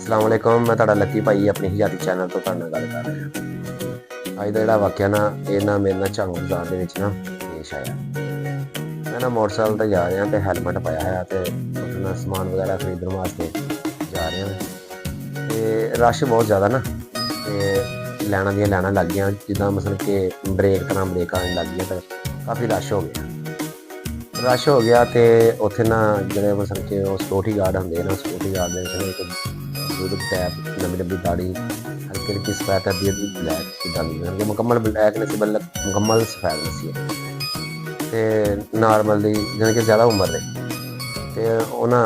अस्सलाम वालेकुम। मैं तुहाडा लकी भाई अपनी हिजाती चैनल तो तुहाडे नाल गल कर रहा अज दा जिहड़ा वाकया ना ये ना मेरे नाल झांग बाजार दे विच ना पेश आया। मैं ना मोटरसाइकिल ते जा रहा ते हैलमेट पाया है ते अपना समान वगैरह खरीदण वास्ते जा रहा ते रश बहुत ज़्यादा ना ते लैना दियां लैना लग गईयां जिद्दां मतलब कि ब्रेक करां ब्रेक आने लग गईयां ते काफ़ी रश हो गया तो उत्थे ना जिहड़े मतलब कि सिक्योरिटी गार्ड होंदे ना सिक्योरिटी गार्ड दे विच ना इक बजुर्ग टैप लंबी लंबी दाढ़ी हल्की हल्की सफैद अद्धी अद्धी ब्लैक इदां दी मतलब मुकम्मल ब्लैक नहीं सी बल्कि मुकम्मल सफैद नहीं सी ते नॉर्मल दी जानी कि ज़्यादा उम्र दे ते उन्हां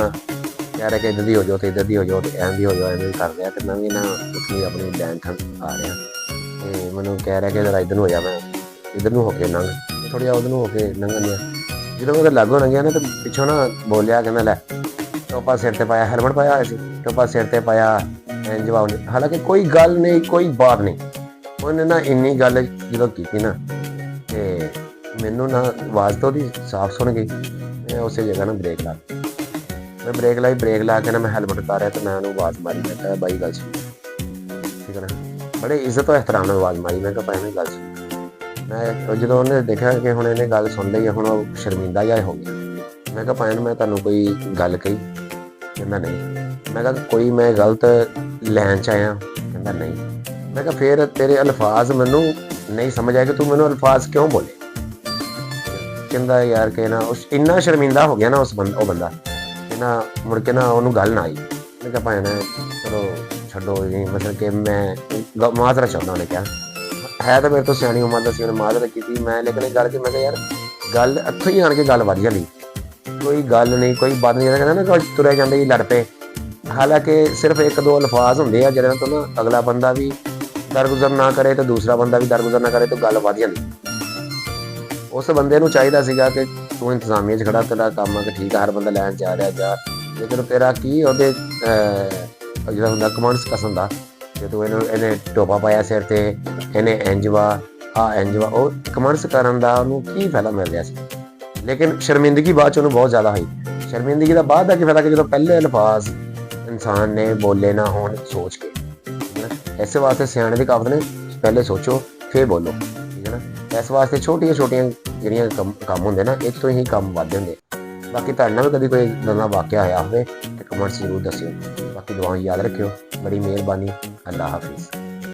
कह रहे कि इधर दी हो जाओ तो इधर दी हो जाओ तो एम दी हो जाओ एम कर रहा तो मैं भी ना उठी अपनी लैन थन आ रहा तो मैनू कह रहा कि जरा इधर हो जा मैं इधर नूं होके लंघ थोड़ी उधर नूं होके लंघन दिया जो मैं लागू लंघिया ना तो पिछों ना बोलिया कहना लै टोपा सिर ते पाया हैलमेट पाया सी टोपा सिर ते पाया जवाब नहीं हालांकि कोई गल नहीं कोई बात नहीं उन्हें ना इन्नी गल जो की ना तो मैनू ना आवाज़ तो साफ सुन गई मैं उस जगह ना ब्रेक ला मैं ब्रेक ला के ना मैं हैलमेट उतारिया तो मैं उन्होंने आवाज़ मारी मैं कहा बाई गल सुन ठीक है ना बड़े इज्जत और एहतराम में आवाज़ मारी मैं कहा भाई गल सुन मैं जो उन्हें देखा कि हुण इन्हें गल सुन ली हुण शर्मिंदा जिहा हो गया मैं कहा भैन मैं तुहानूं कोई गल कही कहंदा नहीं मैं कहा कोई मैं गलत लैन च आया कहंदा नहीं मैं कहा फिर तेरे अल्फाज मैनू नहीं समझ आए कि तू मैनू अल्फाज क्यों बोले कहंदा यार कि ना उस इन्ना शर्मिंदा हो गया ना उस बंदा कि ना मुड़ के ना उन्होंने गल ना आई मैं कहा भैन चलो छड्डो मतलब कि मैं माजरा चाहुंदा उन्हें कहा है तो मेरे तो सियाणी उम्र का सी उन्हें माजरत की मैं लेकिन गल कि मैं यार गल इत्थों ही आण के गल वध जांदी कोई गल नहीं कोई बात नहीं कहना ना तुरे जाते ही लड़ पे हालांकि सिर्फ एक दो अल्फाज होंगे आ जिन्होंने तो ना अगला बंदा भी दरगुजर ना करे तो दूसरा बंदा भी दरगुजर ना करे तो गल वध जाती उस बंदे नूं चाहीदा सीगा कि तू इंतजामिया च खड़ा तेरा काम है कि ठीक है हर बंदा लैन जा रहा जा लेकिन तेरा की ਉਹਦੇ ਜਿਹੜਾ ਹੁੰਦਾ ਕਮਾਂਡਸ ਕਸਮ ਦਾ कि तू इन्हें टोपा पाया सिर ते इन्हें इंजवा इंजवा वो कमर्स करन दा उन्होंने की फायदा मिल रहा सी लेकिन शर्मिंदगी बाद च बहुत ज़्यादा हुई शर्मिंदगी का बाद का की फायदा कि जो पहले अल्फाज इंसान ने बोले ना होन सोच के इस वास्ते सियाने की कहावत ने पहले सोचो फिर बोलो ठीक है ना इस वास्ते छोटिया छोटिया ਜਿਹੜੀਆਂ ਕੰਮ ਹੁੰਦੇ ना एक तो ही ਕੰਮ ਵੱਧਦੇ ਹੁੰਦੇ बाकी ਤੁਹਾਡੇ ਨਾਲ भी कभी कोई नवा वाकया आया होवे तो कमेंट्स जरूर दस्सिओ बाकी दुआएं याद रखियो बड़ी मेहरबानी अल्लाह हाफिज़।